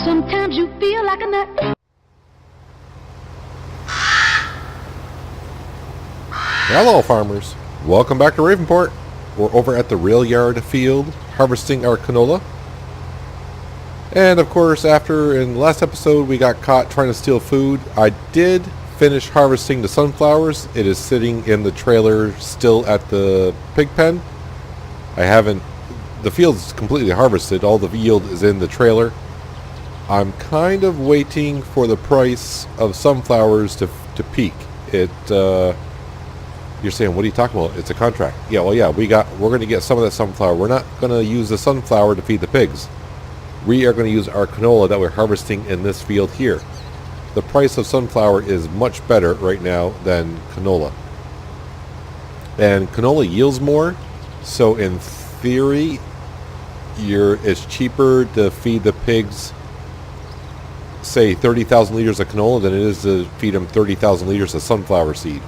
Sometimes you feel like a nut. Hello farmers, welcome back to Ravenport. We're over at the rail yard field harvesting our canola. And of course, after in the last episode we got caught trying to steal food, I did finish harvesting the sunflowers. It is sitting in the trailer still at the pig pen. The field's completely harvested, all the yield is in the trailer. I'm kind of waiting for the price of sunflowers to peak. You're saying, what are you talking about? It's a contract. Yeah, well, yeah, we're going to get some of that sunflower. We're not going to use the sunflower to feed the pigs. We are going to use our canola that we're harvesting in this field here. The price of sunflower is much better right now than canola. And canola yields more, so in theory, it's cheaper to feed the pigs, say, 30,000 liters of canola than it is to feed them 30,000 liters of sunflower seed.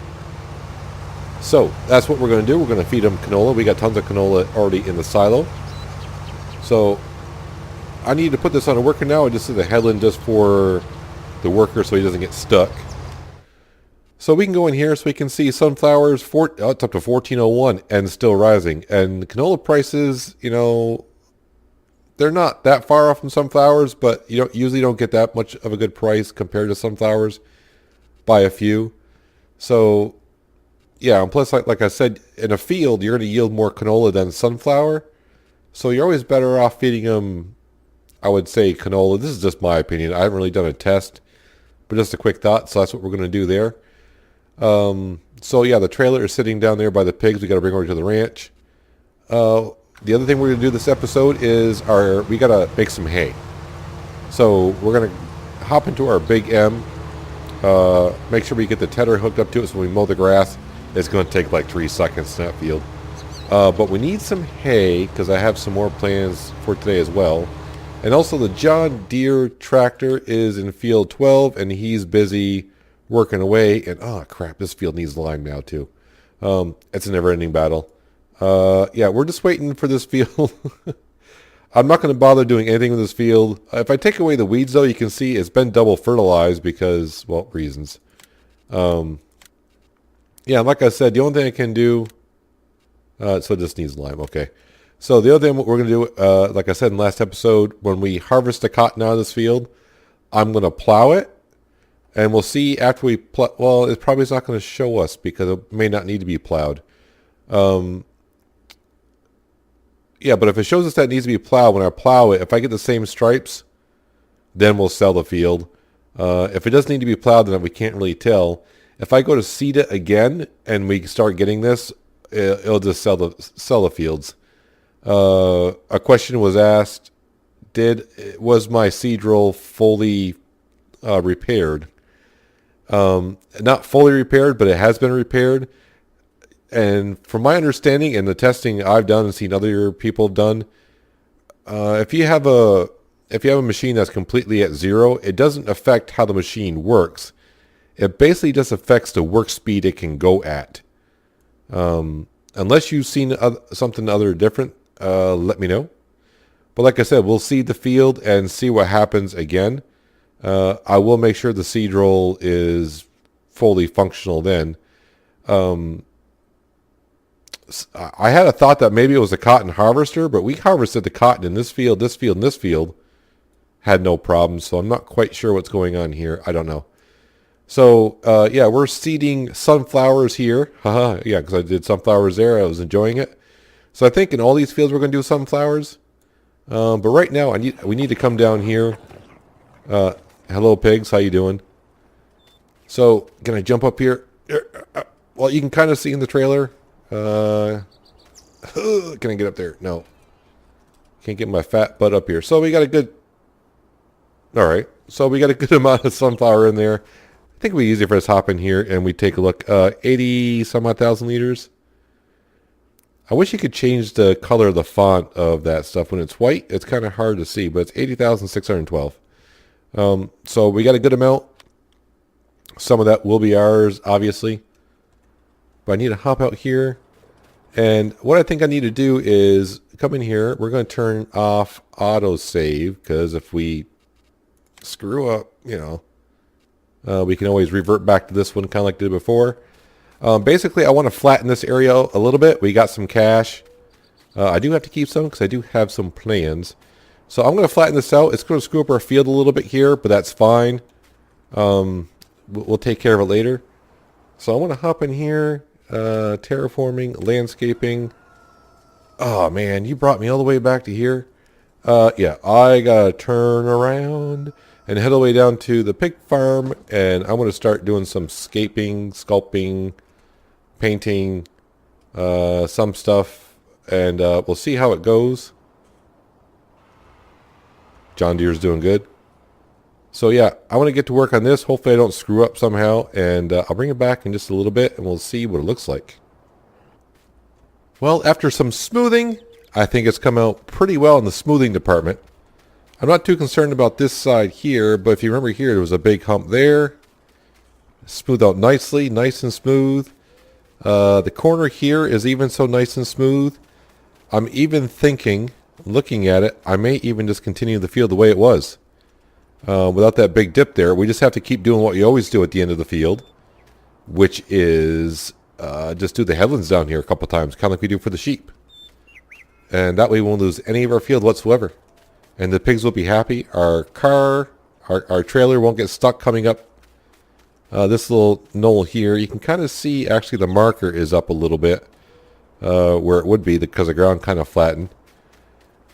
So that's what we're going to do. We're going to feed them canola. We got tons of canola already in the silo. So I need to put this on a worker now. I just did the headland just for the worker so he doesn't get stuck. So we can go in here so we can see sunflowers. It's up to 1401 and still rising. And canola prices, they're not that far off from sunflowers, but you usually don't get that much of a good price compared to sunflowers by a few. So yeah, and plus, like I said, in a field, you're going to yield more canola than sunflower. So you're always better off feeding them, I would say, canola. This is just my opinion. I haven't really done a test, but just a quick thought. So that's what we're going to do there. So yeah, the trailer is sitting down there by the pigs. We got to bring over to the ranch. The other thing we're going to do this episode is we got to make some hay. So we're going to hop into our Big M. Make sure we get the tedder hooked up to it so when we mow the grass. It's going to take like 3 seconds in that field. But we need some hay because I have some more plans for today as well. And also the John Deere tractor is in field 12 and he's busy working away. And oh crap, this field needs lime now too. It's a never-ending battle. Yeah, we're just waiting for this field. I'm not going to bother doing anything with this field. If I take away the weeds though, you can see it's been double fertilized because, well, reasons. Yeah, like I said, the only thing I can do, so it just needs lime, okay. So the other thing what we're going to do, like I said in the last episode, when we harvest the cotton out of this field, I'm going to plow it, and we'll see after we plow, well, it probably is not going to show us because it may not need to be plowed. Yeah, but if it shows us that it needs to be plowed, when I plow it, if I get the same stripes, then we'll sell the field. If it does need to be plowed, then we can't really tell. If I go to seed it again and we start getting this, it'll just sell the fields. A question was asked: was my seed roll fully repaired? Not fully repaired, but it has been repaired. And from my understanding and the testing I've done and seen other people have done, if you have a machine that's completely at zero, it doesn't affect how the machine works. It basically just affects the work speed it can go at. Unless you've seen something other different, let me know. But like I said, we'll seed the field and see what happens again. I will make sure the seed roll is fully functional then. I had a thought that maybe it was a cotton harvester, but we harvested the cotton in this field, this field, and this field. Had no problems, so I'm not quite sure what's going on here. I don't know. So, yeah, we're seeding sunflowers here. Haha, yeah, because I did sunflowers there. I was enjoying it. So I think in all these fields we're going to do sunflowers. But right now we need to come down here. Hello, pigs. How you doing? So, can I jump up here? Well, you can kind of see in the trailer. Can I get up there? No. Can't get my fat butt up here. So we got a good... Alright. So we got a good amount of sunflower in there. I think it'll be easier for us to hop in here and we take a look. 80 some odd thousand liters. I wish you could change the color of the font of that stuff. When it's white, it's kind of hard to see, but it's 80,612. So we got a good amount. Some of that will be ours, obviously. But I need to hop out here. And what I think I need to do is come in here. We're going to turn off autosave because if we screw up, we can always revert back to this one kind of like I did before. Basically, I want to flatten this area a little bit. We got some cash. I do have to keep some because I do have some plans. So I'm going to flatten this out. It's going to screw up our field a little bit here, but that's fine. We'll take care of it later. So I want to hop in here. Terraforming, landscaping. Oh, man, you brought me all the way back to here. Yeah, I got to turn around and head all the way down to the pig farm. And I'm going to start doing some scaping, sculpting, painting, some stuff. And we'll see how it goes. John Deere's doing good. So yeah, I want to get to work on this. Hopefully I don't screw up somehow. And I'll bring it back in just a little bit and we'll see what it looks like. Well, after some smoothing, I think it's come out pretty well in the smoothing department. I'm not too concerned about this side here, but if you remember here, there was a big hump there. Smoothed out nicely, nice and smooth. The corner here is even so nice and smooth. I'm even thinking, looking at it, I may even just continue the field the way it was. Without that big dip there. We just have to keep doing what you always do at the end of the field, which is just do the headlands down here a couple times, kind of like we do for the sheep. And that way we won't lose any of our field whatsoever. And the pigs will be happy. Our car, our trailer won't get stuck coming up this little knoll here. You can kind of see actually the marker is up a little bit where it would be because the ground kind of flattened.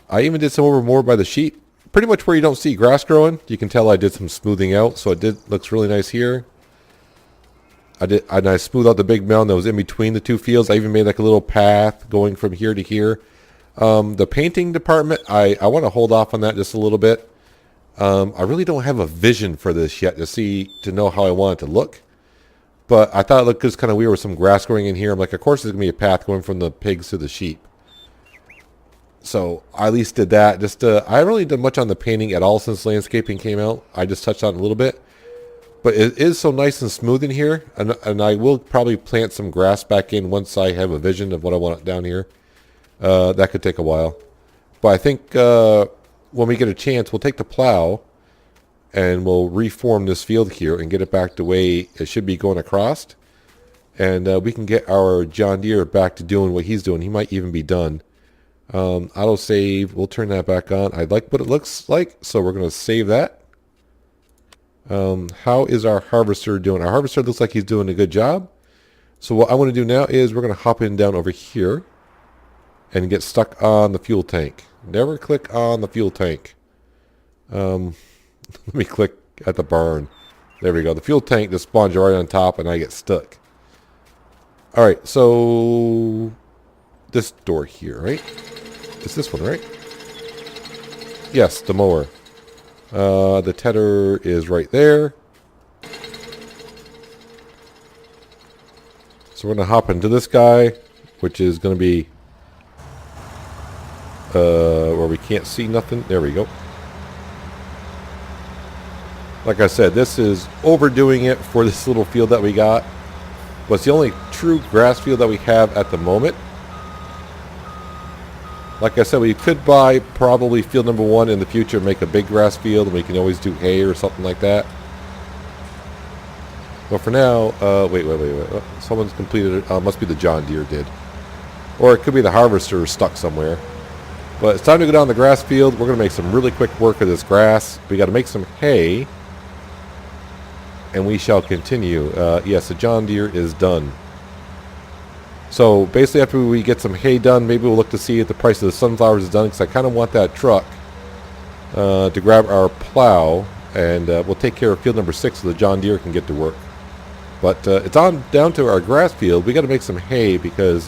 I even did some over more by the sheep. Pretty much where you don't see grass growing. You can tell I did some smoothing out, so looks really nice here. I smoothed out the big mound that was in between the two fields. I even made like a little path going from here to here. The painting department, I want to hold off on that just a little bit. I really don't have a vision for this yet to know how I want it to look. But I thought it looked just kind of weird with some grass growing in here. I'm like, of course there's going to be a path going from the pigs to the sheep. So I at least did that. I haven't really done much on the painting at all since landscaping came out. I just touched on it a little bit. But it is so nice and smooth in here. And I will probably plant some grass back in once I have a vision of what I want down here. That could take a while. But I think when we get a chance, we'll take the plow and we'll reform this field here and get it back the way it should be going across. And we can get our John Deere back to doing what he's doing. He might even be done. Auto save, we'll turn that back on. I like what it looks like, so we're going to save that. How is our harvester doing? Our harvester looks like he's doing a good job. So what I want to do now is we're going to hop in down over here and get stuck on the fuel tank. Never click on the fuel tank. Let me click at the barn. There we go. The fuel tank just spawns right on top and I get stuck. Alright, so this door here, right? It's this one, right? Yes, the mower. The tedder is right there. So we're going to hop into this guy, which is going to be where we can't see nothing. There we go. Like I said, this is overdoing it for this little field that we got. But it's the only true grass field that we have at the moment. Like I said, we could buy probably field number 1 in the future and make a big grass field, and we can always do hay or something like that. But for now, wait. Someone's completed it. Must be the John Deere did. Or it could be the harvester stuck somewhere. But it's time to go down the grass field. We're going to make some really quick work of this grass. We got to make some hay. And we shall continue. Yes, the John Deere is done. So basically after we get some hay done, maybe we'll look to see if the price of the sunflowers is done, because I kind of want that truck to grab our plow, and we'll take care of field number 6 so the John Deere can get to work. But it's on down to our grass field. We got to make some hay because,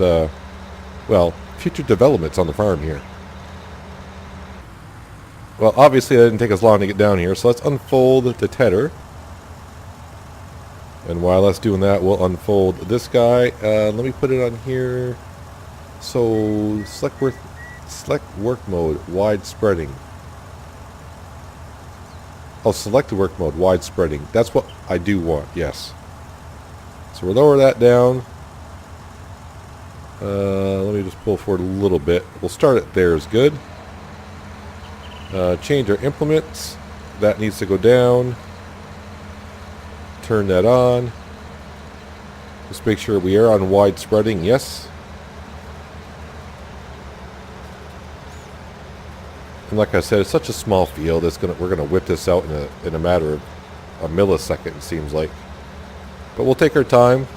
well, future developments on the farm here. Well, obviously it didn't take us long to get down here, so let's unfold the tedder. And while that's doing that, we'll unfold this guy. Let me put it on here. So, select work mode, wide spreading. Oh, select the work mode, wide spreading. That's what I do want, yes. So we'll lower that down. Let me just pull forward a little bit. We'll start it there is good. Change our implements. that needs to go down. Turn that on. Just make sure we are on wide spreading. Yes. And like I said, it's such a small field. We're gonna whip this out in a matter of a millisecond. It seems like, but we'll take our time.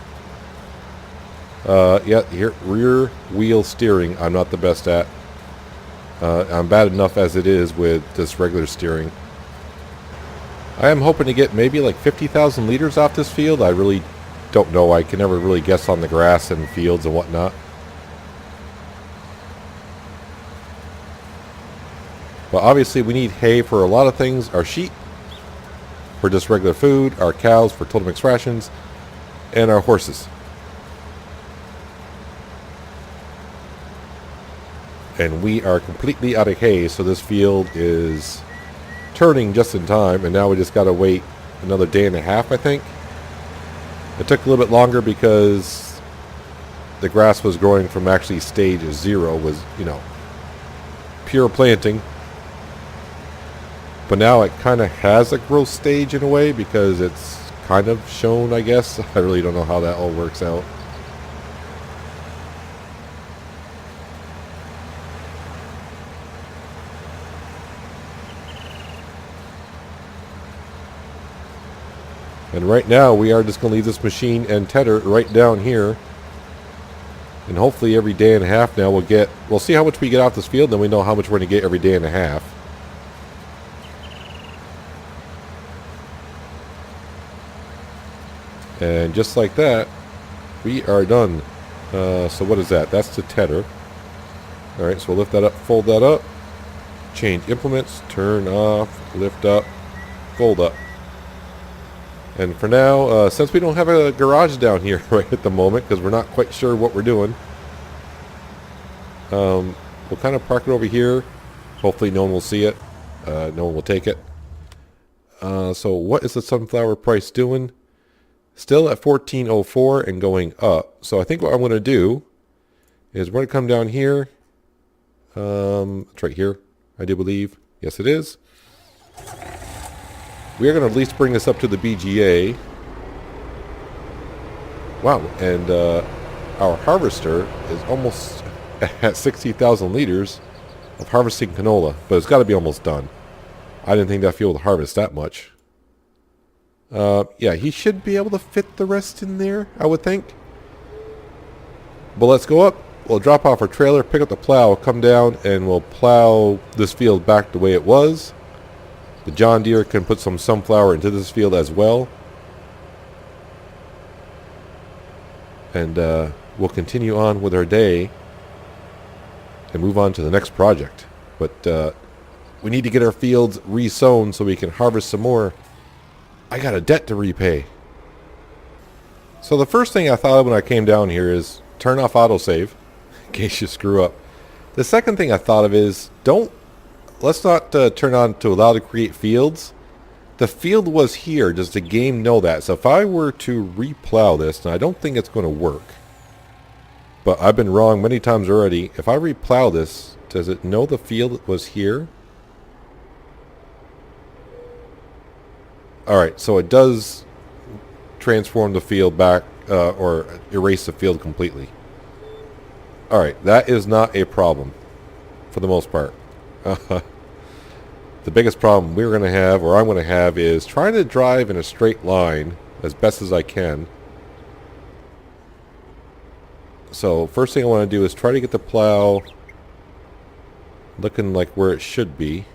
Yeah, here, rear wheel steering. I'm not the best at. I'm bad enough as it is with this regular steering. I am hoping to get maybe like 50,000 liters off this field. I really don't know. I can never really guess on the grass and fields and whatnot. But obviously we need hay for a lot of things. Our sheep for just regular food, our cows for total mixed rations, and our horses. And we are completely out of hay, so this field is turning just in time, and now we just got to wait another day and a half, I think. It took a little bit longer because the grass was growing from actually stage 0, was, you know, pure planting. But now it kind of has a growth stage in a way because it's kind of shown, I guess. I really don't know how that all works out. And right now we are just going to leave this machine and tether right down here. And hopefully every day and a half now we'll see how much we get off this field, then we know how much we're going to get every day and a half. And just like that, we are done. So what is that? That's the tether. Alright, so we'll lift that up, fold that up, change implements, turn off, lift up, fold up. And for now, since we don't have a garage down here right at the moment, because we're not quite sure what we're doing, we'll kind of park it over here. Hopefully no one will see it. No one will take it. So what is the sunflower price doing? Still at 14.04 and going up. So I think what I'm going to do is we're going to come down here. It's right here, I do believe. Yes, it is. We are going to at least bring this up to the BGA. Wow, and our harvester is almost at 60,000 liters of harvesting canola, but it's got to be almost done. I didn't think that field would harvest that much. Yeah, he should be able to fit the rest in there, I would think. But let's go up. We'll drop off our trailer, pick up the plow, come down, and we'll plow this field back the way it was. The John Deere can put some sunflower into this field as well. And we'll continue on with our day and move on to the next project. But we need to get our fields re-sown so we can harvest some more. I got a debt to repay. So the first thing I thought of when I came down here is turn off autosave in case you screw up. The second thing I thought of is let's not turn on to allow to create fields. The field was here. Does the game know that? So if I were to replow this, and I don't think it's going to work, but I've been wrong many times already. If I replow this, does it know the field was here? Alright, so it does transform the field back, or erase the field completely. Alright, that is not a problem, for the most part. The biggest problem we're going to have, or I'm going to have, is trying to drive in a straight line as best as I can. So, first thing I want to do is try to get the plow looking like where it should be.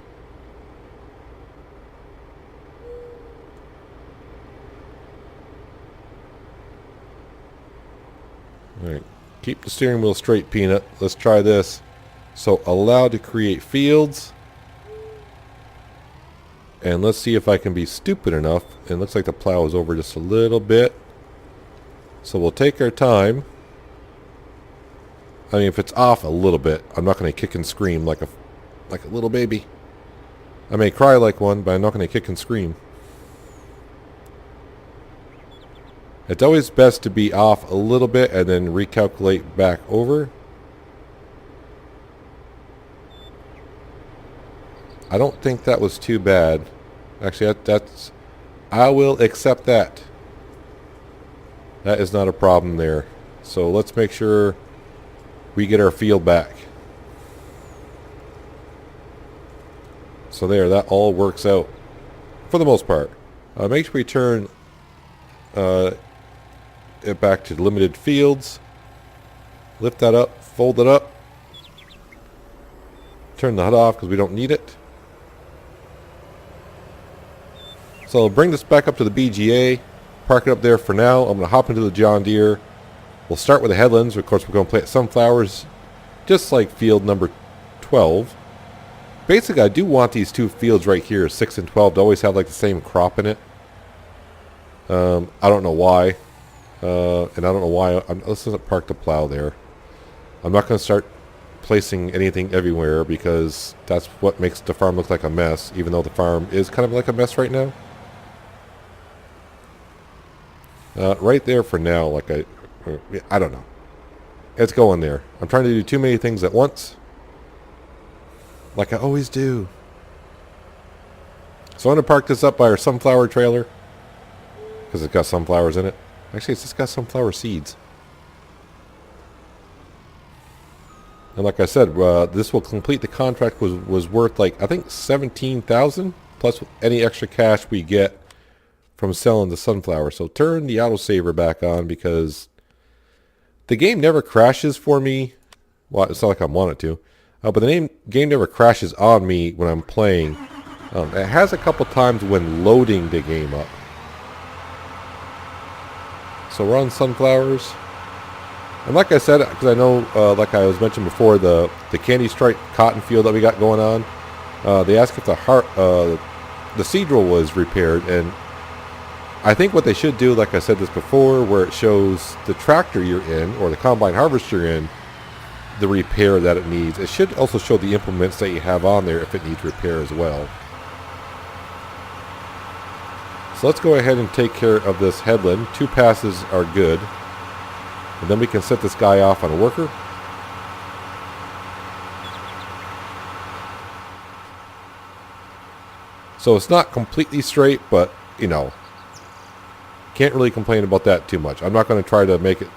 Alright, keep the steering wheel straight, Peanut. Let's try this. So, allow to create fields. And let's see if I can be stupid enough. And it looks like the plow is over just a little bit. So we'll take our time. I mean, if it's off a little bit, I'm not going to kick and scream like a little baby. I may cry like one, but I'm not going to kick and scream. It's always best to be off a little bit and then recalculate back over. I don't think that was too bad. Actually, that's... I will accept that. That is not a problem there. So let's make sure we get our field back. So there, that all works out for the most part. Make sure we turn it back to limited fields. Lift that up, fold it up. Turn the HUD off because we don't need it. So I'll bring this back up to the BGA. Park it up there for now. I'm going to hop into the John Deere. We'll start with the headlands. Of course, we're going to plant sunflowers, just like field number 12. Basically, I do want these two fields right here, 6 and 12, to always have like the same crop in it. I don't know why. And I don't know why. Let's just park the plow there. I'm not going to start placing anything everywhere because that's what makes the farm look like a mess, even though the farm is kind of like a mess right now. Right there for now, like I don't know. It's going there. I'm trying to do too many things at once, like I always do. So I'm going to park this up by our sunflower trailer because it's got sunflowers in it. Actually, it's just got sunflower seeds. And like I said, this will complete the contract. Was worth like I think $17,000 plus any extra cash we get from selling the sunflower. So turn the autosaver back on because the game never crashes for me. Well, it's not like I want it to. But the game never crashes on me when I'm playing. It has a couple times when loading the game up. So we're on sunflowers. And like I said, because I know, like I was mentioned before, the candy stripe cotton field that we got going on, they asked if the seed drill was repaired, and I think what they should do, like I said this before, where it shows the tractor you're in, or the combine harvester you're in, the repair that it needs. It should also show the implements that you have on there if it needs repair as well. So let's go ahead and take care of this headland. 2 passes are good. And then we can set this guy off on a worker. So it's not completely straight, but, you know, can't really complain about that too much. I'm not going to try to make it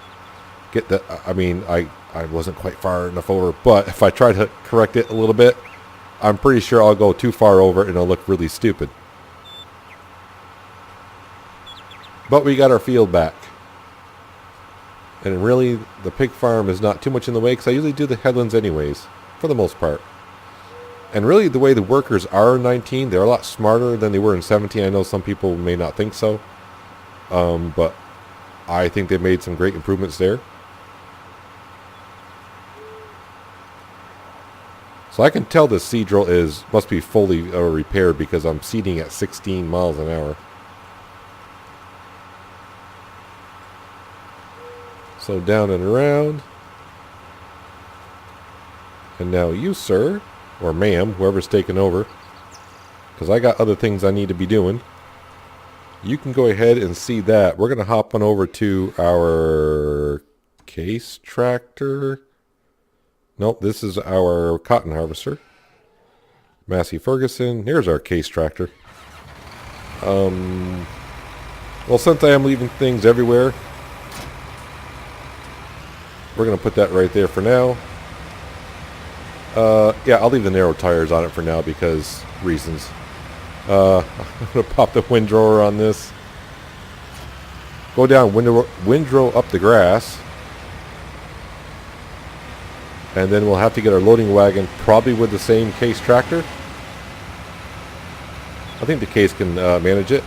get the... I mean, I wasn't quite far enough over, but if I try to correct it a little bit, I'm pretty sure I'll go too far over and it'll look really stupid. But we got our field back. And really, the pig farm is not too much in the way because I usually do the headlands anyways, for the most part. And really, the way the workers are in 19, they're a lot smarter than they were in 17. I know some people may not think so. But I think they've made some great improvements there. So I can tell this seed drill must be fully repaired because I'm seeding at 16 miles an hour. So down and around. And now you, sir, or ma'am, whoever's taking over, because I got other things I need to be doing. You can go ahead and see that. We're going to hop on over to our case tractor. Nope, this is our cotton harvester. Massey Ferguson. Here's our case tractor. Well, since I am leaving things everywhere, we're going to put that right there for now. Yeah, I'll leave the narrow tires on it for now because reasons. I'm going to pop the windrower on this. Go down, windrow up the grass. And then we'll have to get our loading wagon probably with the same case tractor. I think the case can manage it.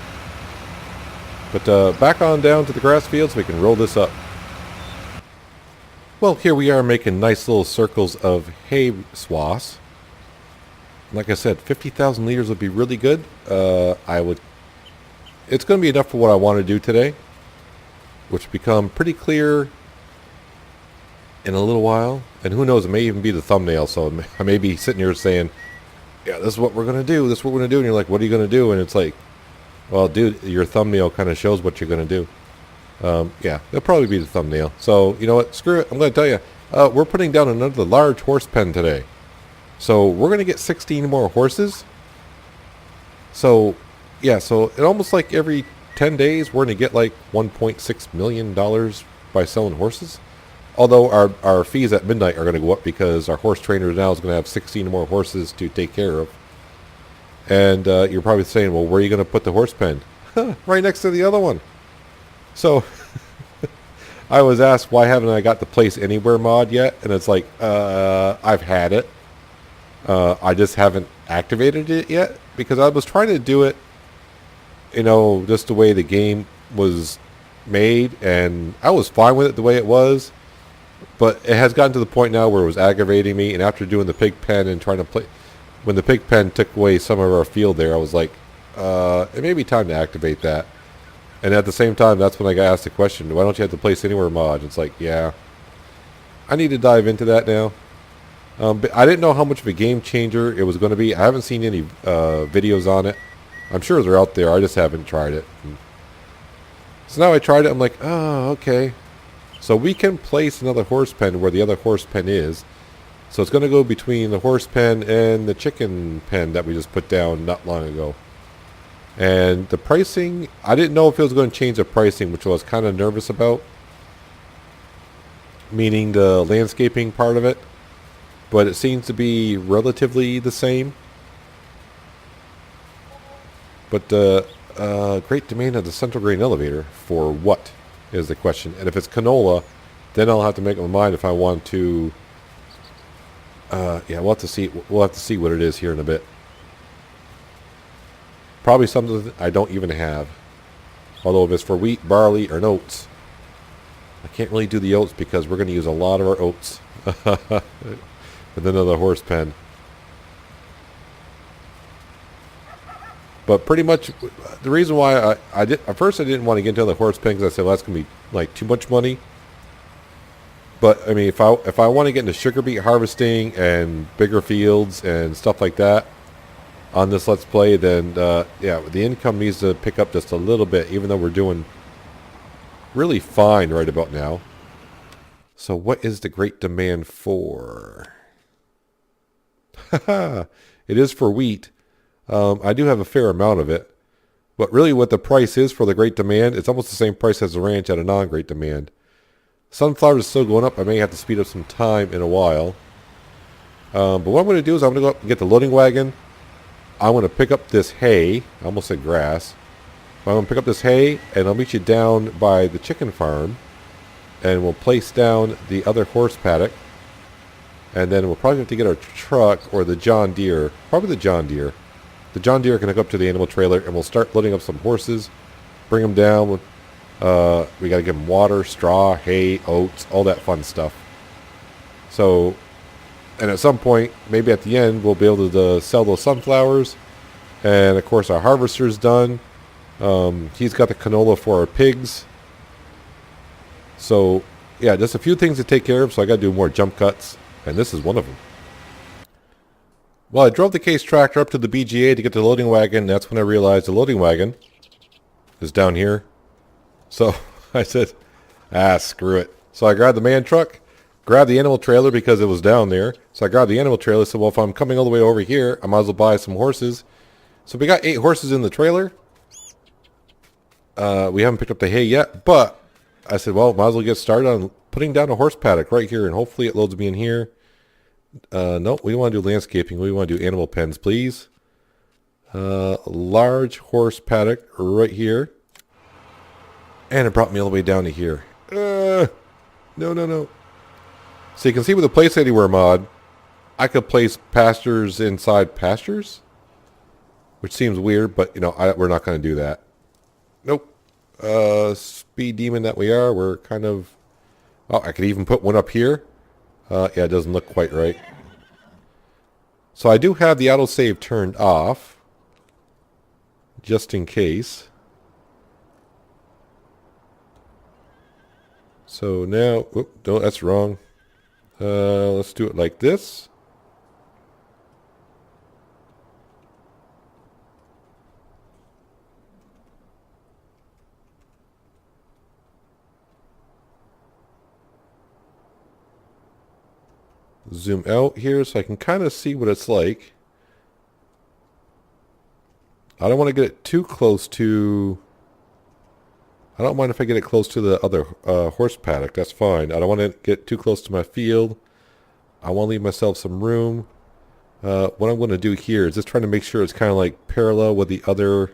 But back on down to the grass field so we can roll this up. Well, here we are making nice little circles of hay swaths. Like I said, 50,000 liters would be really good. It's going to be enough for what I want to do today, which will become pretty clear in a little while. And who knows, it may even be the thumbnail. So I may be sitting here saying, yeah, this is what we're going to do. This is what we're going to do. And you're like, what are you going to do? And it's like, well, dude, your thumbnail kind of shows what you're going to do. Yeah, it'll probably be the thumbnail. So, you know what? Screw it. I'm going to tell you. We're putting down another large horse pen today. So, we're going to get 16 more horses. So, yeah, so it almost like every 10 days we're going to get like $1.6 million by selling horses. Although our fees at midnight are going to go up because our horse trainer now is going to have 16 more horses to take care of. And you're probably saying, well, where are you going to put the horse pen? Right next to the other one. So I was asked, why haven't I got the Place Anywhere mod yet? And it's like, I've had it. I just haven't activated it yet because I was trying to do it, you know, just the way the game was made. And I was fine with it the way it was. But it has gotten to the point now where it was aggravating me. And after doing the pig pen and trying to play... When the pig pen took away some of our field there, I was like, it may be time to activate that. And at the same time, that's when I got asked the question, why don't you have the Place Anywhere mod? It's like, yeah. I need to dive into that now. But I didn't know how much of a game changer it was going to be. I haven't seen any videos on it. I'm sure they're out there. I just haven't tried it. So now I tried it. I'm like, oh, okay. So we can place another horse pen where the other horse pen is. So it's going to go between the horse pen and the chicken pen that we just put down not long ago. And the pricing, I didn't know if it was going to change the pricing, which I was kind of nervous about. Meaning the landscaping part of it. But it seems to be relatively the same. But the great demand of the central grain elevator, for what is the question. And if it's canola, then I'll have to make my mind if I want to... yeah, we'll have to see. We'll have to see what it is here in a bit. Probably something I don't even have. Although if it's for wheat, barley, or oats, I can't really do the oats because we're going to use a lot of our oats with another horse pen. But pretty much, the reason why I did at first I didn't want to get into the horse pen because I said, well, that's going to be like too much money. But I mean, if I want to get into sugar beet harvesting and bigger fields and stuff like that on this Let's Play, then yeah, the income needs to pick up just a little bit, even though we're doing really fine right about now. So what is the great demand for? It is for wheat. I do have a fair amount of it. But really what the price is for the great demand, it's almost the same price as the ranch at a non-great demand. Sunflower is still going up. I may have to speed up some time in a while. But what I'm going to do is I'm going to go up and get the loading wagon. I'm going to pick up this hay. I almost said grass. I'm going to pick up this hay, and I'll meet you down by the chicken farm. And we'll place down the other horse paddock. And then we'll probably have to get our truck or the John Deere. Probably the John Deere. The John Deere can hook up to the animal trailer, and we'll start loading up some horses. Bring them down with... we got to give them water, straw, hay, oats, all that fun stuff. So, and at some point, maybe at the end, we'll be able to sell those sunflowers. And of course, our harvester's done. He's got the canola for our pigs. So, yeah, just a few things to take care of. So I got to do more jump cuts. And this is one of them. Well, I drove the case tractor up to the BGA to get the loading wagon. That's when I realized the loading wagon is down here. So I said, screw it. So I grabbed the man truck, grabbed the animal trailer because it was down there. So I grabbed the animal trailer. So, well, if I'm coming all the way over here, I might as well buy some horses. So we got 8 horses in the trailer. We haven't picked up the hay yet, but I said, well, might as well get started on putting down a horse paddock right here, and hopefully it loads me in here. No, we want to do landscaping. We want to do animal pens, please. Large horse paddock right here. And it brought me all the way down to here. No. So you can see with the Place Anywhere mod, I could place pastures inside pastures. Which seems weird, but, you know, we're not going to do that. Nope. Speed demon that we are, we're kind of... Oh, I could even put one up here. Yeah, it doesn't look quite right. So I do have the autosave turned off. Just in case. So now... Oop, no, that's wrong. Let's do it like this. Zoom out here so I can kind of see what it's like. I don't want to get it too close to... I don't mind if I get it close to the other horse paddock. That's fine. I don't want to get too close to my field. I want to leave myself some room. What I'm going to do here is just trying to make sure it's kind of like parallel with the other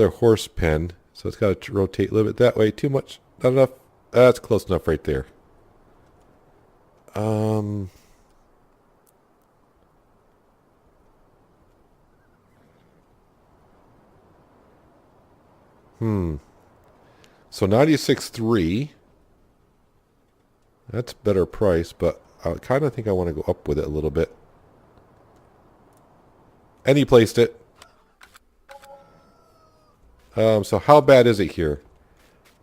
horse pen. So it's got to rotate a little bit that way. Too much. Not enough. That's close enough right there. So 96.3. That's better price, but I kind of think I want to go up with it a little bit. And he placed it. So how bad is it here?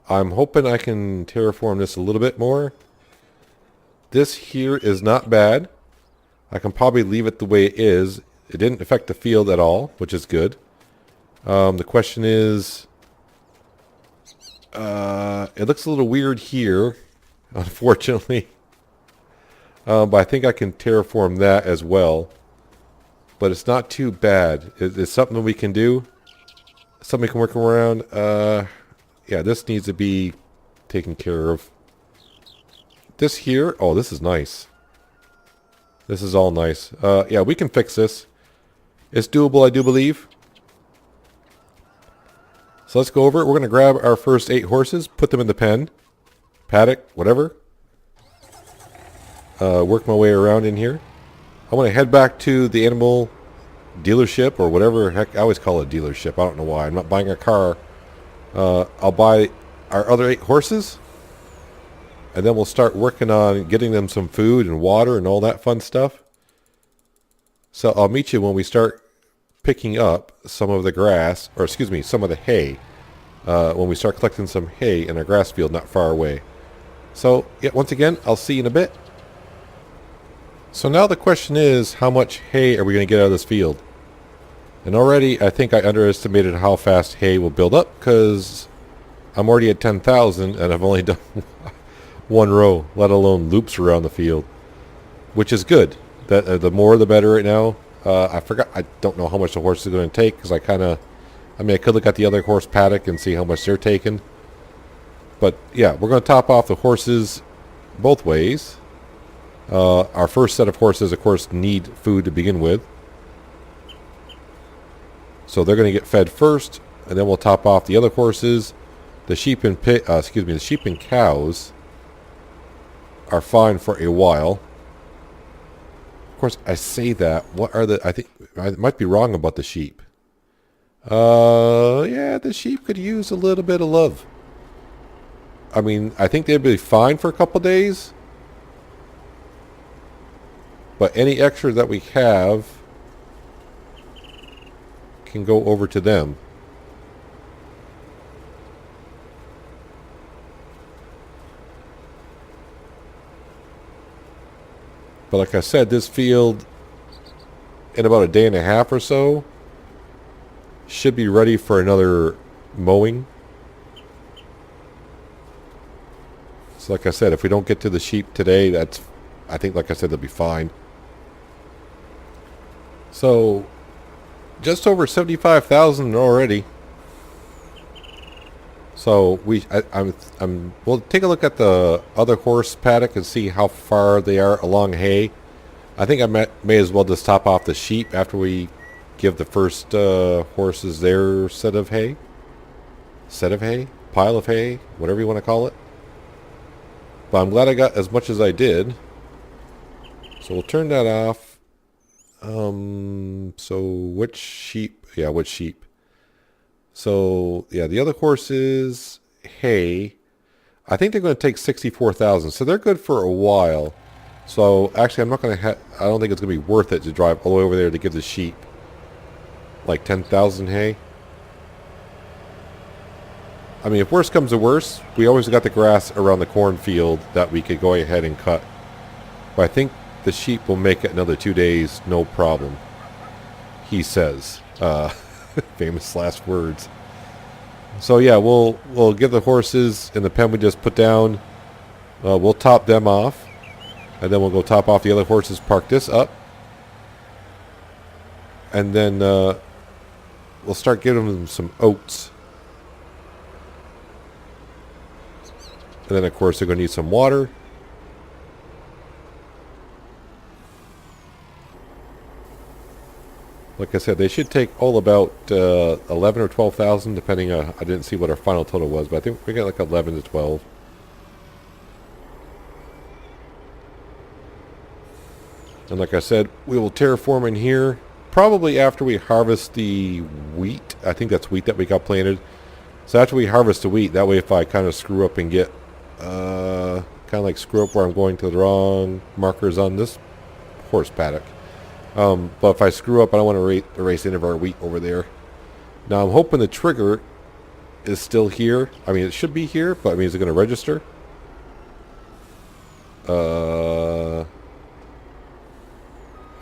I'm hoping I can terraform this a little bit more. This here is not bad. I can probably leave it the way it is. It didn't affect the field at all, which is good. The question is... it looks a little weird here, unfortunately. But I think I can terraform that as well. But it's not too bad. It's something we can do. Something we can work around. Yeah, this needs to be taken care of. This here, oh, this is nice. This is all nice. Yeah, we can fix this. It's doable, I do believe. So let's go over it. We're going to grab our first 8 horses, put them in the pen, paddock, whatever. Work my way around in here. I want to head back to the animal dealership or whatever. Heck, I always call it a dealership. I don't know why. I'm not buying a car. I'll buy our other 8 horses. And then we'll start working on getting them some food and water and all that fun stuff. So I'll meet you when we start picking up some of the grass, or excuse me, some of the hay, when we start collecting some hay in our grass field not far away. So, yeah, once again, I'll see you in a bit. So now the question is, how much hay are we going to get out of this field? And already, I think I underestimated how fast hay will build up, because I'm already at 10,000, and I've only done one row, let alone loops around the field, which is good. That the more the better right now. I forgot. I don't know how much the horse is going to take because I could look at the other horse paddock and see how much they're taking. But yeah, we're going to top off the horses both ways. Our first set of horses, of course, need food to begin with, so they're going to get fed first, and then we'll top off the other horses. The sheep and the sheep and cows are fine for a while. Of course, I say that. What are the... I think I might be wrong about the sheep. Yeah, the sheep could use a little bit of love. I mean, I think they'd be fine for a couple days. But any extra that we have can go over to them. But like I said, this field, in about a day and a half or so, should be ready for another mowing. So like I said, if we don't get to the sheep today, I think, like I said, they'll be fine. So, just over 75,000 already. So we'll take a look at the other horse paddock and see how far they are along hay. I think I may as well just top off the sheep after we give the first horses their set of hay, pile of hay, whatever you want to call it. But I'm glad I got as much as I did. So we'll turn that off. So which sheep? Yeah, which sheep? So, yeah, the other horses, hay, I think they're going to take 64,000. So they're good for a while. So, actually, I'm not going to I don't think it's going to be worth it to drive all the way over there to give the sheep like 10,000 hay. I mean, if worse comes to worse, we always got the grass around the cornfield that we could go ahead and cut. But I think the sheep will make it another 2 days, no problem, he says. Famous last words. So yeah, we'll give the horses in the pen we just put down. We'll top them off, and then we'll go top off the other horses. Park this up, and then we'll start giving them some oats. And then, of course, they're going to need some water. Like I said, they should take all about 11 or 12,000, depending on... I didn't see what our final total was, but I think we got like 11 to 12. And like I said, we will terraform in here probably after we harvest the wheat. I think that's wheat that we got planted. So after we harvest the wheat, that way if I kind of screw up and get... kind of like screw up where I'm going to the wrong markers on this horse paddock. But if I screw up, I don't want to erase any of our wheat over there. Now I'm hoping the trigger is still here. I mean, it should be here, but I mean, is it going to register?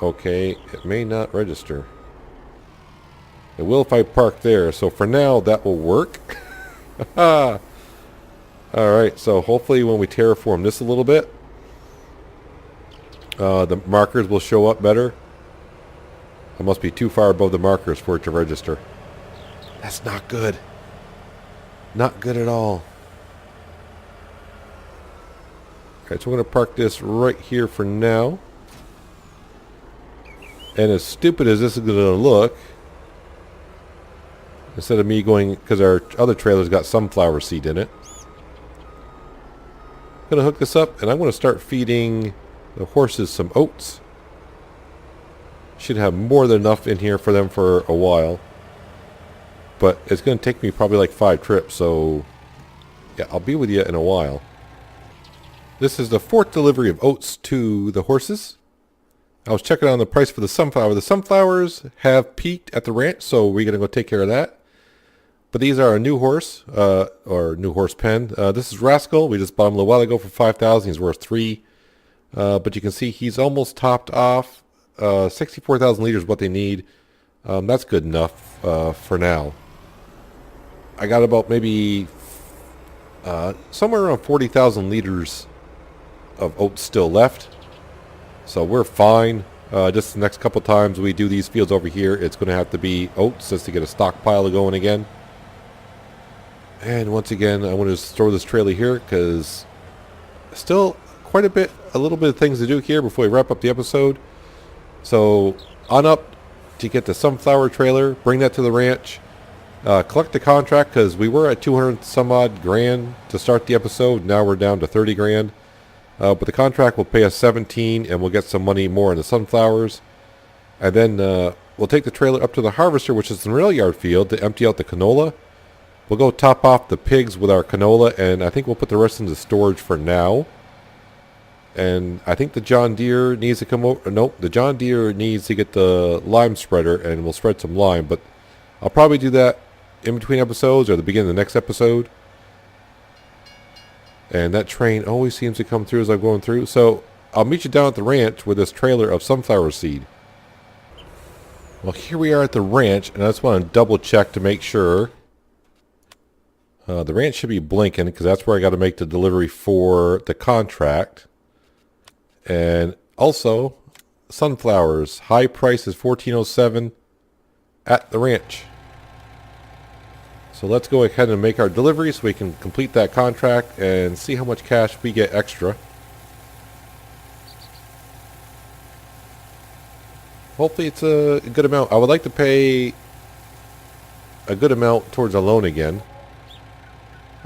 Okay, it may not register. It will if I park there. So for now, that will work. Alright, so hopefully when we terraform this a little bit, the markers will show up better. I must be too far above the markers for it to register. That's not good. Not good at all. Alright, so we're going to park this right here for now. And as stupid as this is going to look, instead of me going, because our other trailer's got sunflower seed in it, I'm going to hook this up and I'm going to start feeding the horses some oats. Should have more than enough in here for them for a while. But it's going to take me probably like 5 trips, so yeah, I'll be with you in a while. This is the 4th delivery of oats to the horses. I was checking on the price for the sunflower. The sunflowers have peaked at the ranch, so we're going to go take care of that. But these are a new horse, or new horse pen. This is Rascal. We just bought him a little while ago for 5,000. He's worth 3. But you can see he's almost topped off. 64,000 liters is what they need. That's good enough for now. I got about maybe somewhere around 40,000 liters of oats still left. So we're fine. Just the next couple times we do these fields over here, it's going to have to be oats just to get a stockpile going again. And once again, I want to just throw this trailer here because still quite a little bit of things to do here before we wrap up the episode. So on up to get the sunflower trailer, bring that to the ranch, collect the contract because we were at 200 some odd grand to start the episode. Now we're down to 30 grand. But the contract will pay us 17 and we'll get some money more in the sunflowers. And then we'll take the trailer up to the harvester, which is the rail yard field, to empty out the canola. We'll go top off the pigs with our canola, and I think we'll put the rest into storage for now. And I think the John Deere needs to come over. Nope, the John Deere needs to get the lime spreader, and we'll spread some lime. But I'll probably do that in between episodes or the beginning of the next episode. And that train always seems to come through as I'm going through. So I'll meet you down at the ranch with this trailer of sunflower seed. Well, here we are at the ranch, and I just want to double check to make sure. The ranch should be blinking because that's where I got to make the delivery for the contract. And also, sunflowers. High price is $14.07 at the ranch. So let's go ahead and make our delivery so we can complete that contract and see how much cash we get extra. Hopefully it's a good amount. I would like to pay a good amount towards a loan again.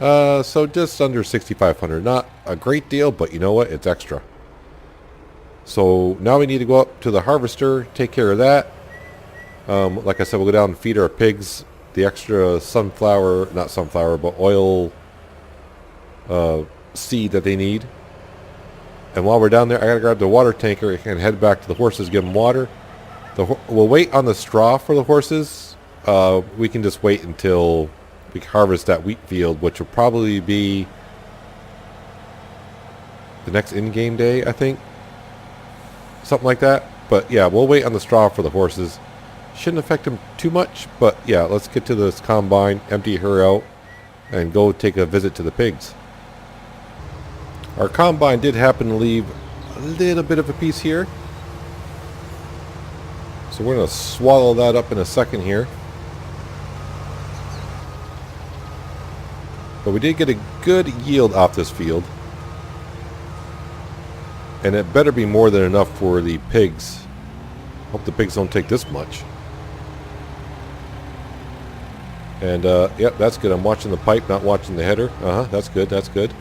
So just under $6,500. Not a great deal, but you know what? It's extra. So now we need to go up to the harvester, take care of that. Like I said, we'll go down and feed our pigs the extra sunflower, not sunflower, but oil seed that they need. And while we're down there, I gotta grab the water tanker and head back to the horses, give them water. We'll wait on the straw for the horses. We can just wait until we harvest that wheat field, which will probably be the next in-game day, I think. Something like that. But yeah, we'll wait on the straw for the horses. Shouldn't affect them too much, but yeah, let's get to this combine, empty her out, and go take a visit to the pigs. Our combine did happen to leave a little bit of a piece here. So we're going to swallow that up in a second here. But we did get a good yield off this field. And it better be more than enough for the pigs. Hope the pigs don't take this much. And, yep, that's good. I'm watching the pipe, not watching the header. That's good, that's good.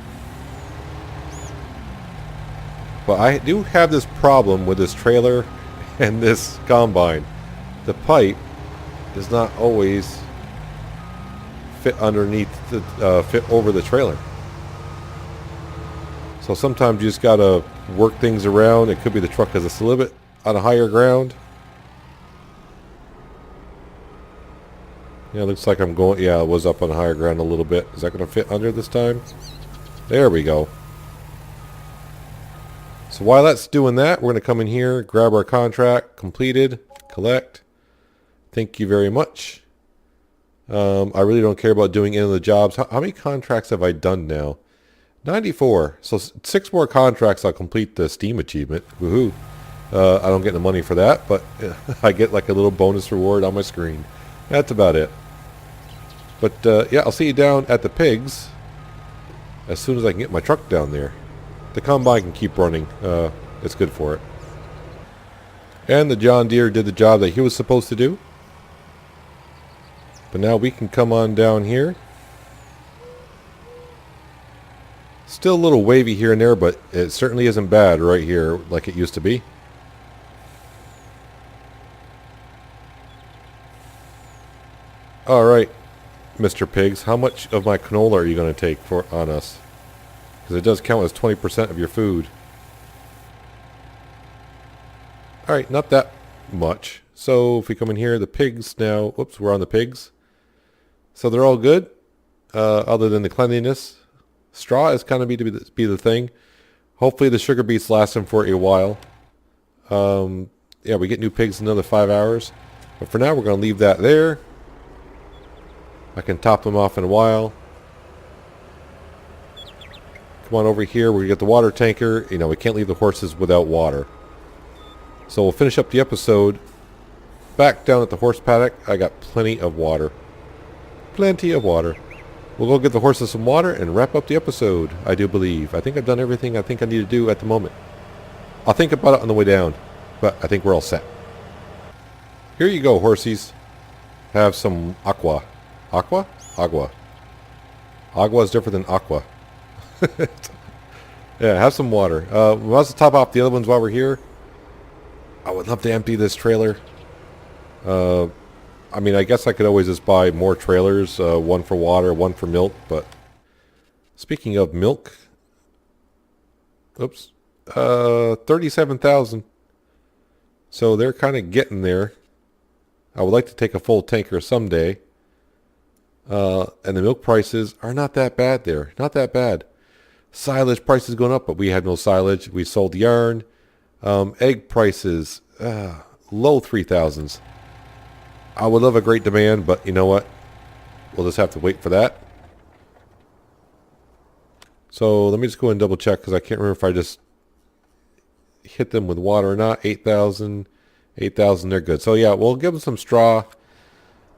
But I do have this problem with this trailer and this combine. The pipe does not always fit underneath, fit over the trailer. So sometimes you just gotta work things around. It could be the truck because it's a little bit on a higher ground. Yeah, it looks like I'm going, yeah, it was up on higher ground a little bit. Is that gonna fit under this time? There we go. So while that's doing that, we're gonna come in here, grab our contract, completed, collect. Thank you very much. I really don't care about doing any of the jobs. How many contracts have I done now? 94. So 6 more contracts, I'll complete the Steam achievement. Woohoo. I don't get the money for that, but I get like a little bonus reward on my screen. That's about it. But yeah, I'll see you down at the pigs as soon as I can get my truck down there. The combine can keep running. It's good for it. And the John Deere did the job that he was supposed to do. But now we can come on down here. Still a little wavy here and there, but it certainly isn't bad right here like it used to be. Alright, Mr. Pigs, how much of my canola are you going to take on us? Because it does count as 20% of your food. Alright, not that much. So if we come in here, the pigs now, whoops, we're on the pigs. So they're all good, other than the cleanliness. Straw is kind of be the thing. Hopefully the sugar beets last them for a while. Yeah, we get new pigs in another 5 hours. But for now, we're going to leave that there. I can top them off in a while. Come on over here. We're going to get the water tanker. You know, we can't leave the horses without water. So we'll finish up the episode. Back down at the horse paddock, I got plenty of water. Plenty of water. We'll go get the horses some water and wrap up the episode, I do believe. I think I've done everything I think I need to do at the moment. I'll think about it on the way down, but I think we're all set. Here you go, horsies. Have some aqua. Aqua? Agua. Agua is different than aqua. Yeah, have some water. We must top off the other ones while we're here. I would love to empty this trailer. I mean, I guess I could always just buy more trailers, one for water, one for milk, but speaking of milk, oops, 37,000. So they're kind of getting there. I would like to take a full tanker someday. And the milk prices are not that bad there. Not that bad. Silage prices going up, but we had no silage. We sold yarn. Egg prices, low 3,000s. I would love a great demand, but you know what? We'll just have to wait for that. So let me just go and double check because I can't remember if I just hit them with water or not. 8,000, 8,000, they're good. So yeah, we'll give them some straw.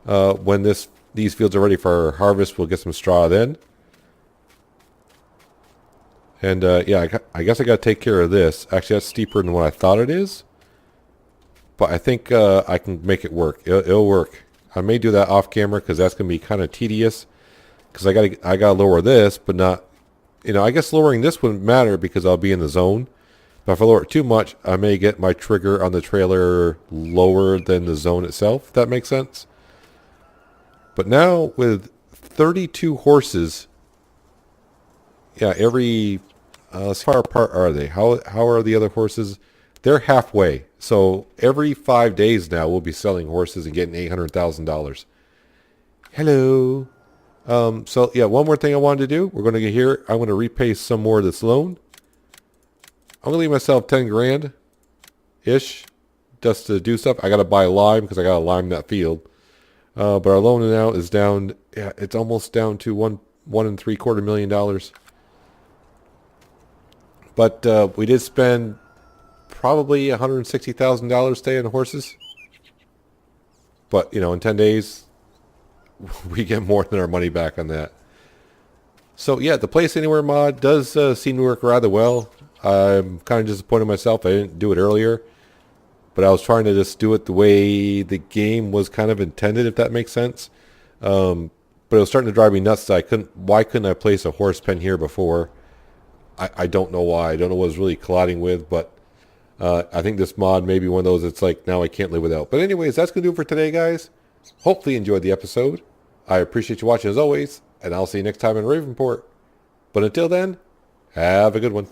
When these fields are ready for harvest, we'll get some straw then. And yeah, I guess I got to take care of this. Actually, that's steeper than what I thought it is. But I think I can make it work. It'll work. I may do that off camera because that's going to be kind of tedious. Because I gotta lower this, but not, you know, I guess lowering this wouldn't matter because I'll be in the zone. But if I lower it too much, I may get my trigger on the trailer lower than the zone itself. If that makes sense. But now with 32 horses, yeah, every as far apart are they? How are the other horses? They're halfway. So every 5 days now, we'll be selling horses and getting $800,000. Hello. So yeah, one more thing I wanted to do. We're going to get here. I'm going to repay some more of this loan. I'm going to leave myself 10 grand ish just to do stuff. I got to buy lime because I got to lime that field. But our loan now is down. Yeah, it's almost down to $1.75 million. But we did spend probably $160,000 staying on horses. But, you know, in 10 days, we get more than our money back on that. So yeah, the Place Anywhere mod does seem to work rather well. I'm kind of disappointed in myself. I didn't do it earlier. But I was trying to just do it the way the game was kind of intended, if that makes sense. But it was starting to drive me nuts that why couldn't I place a horse pen here before? I don't know why. I don't know what I was really colliding with, but I think this mod may be one of those it's like, now I can't live without. But anyways, that's going to do it for today, guys. Hopefully you enjoyed the episode. I appreciate you watching as always, and I'll see you next time in Ravenport. But until then, have a good one.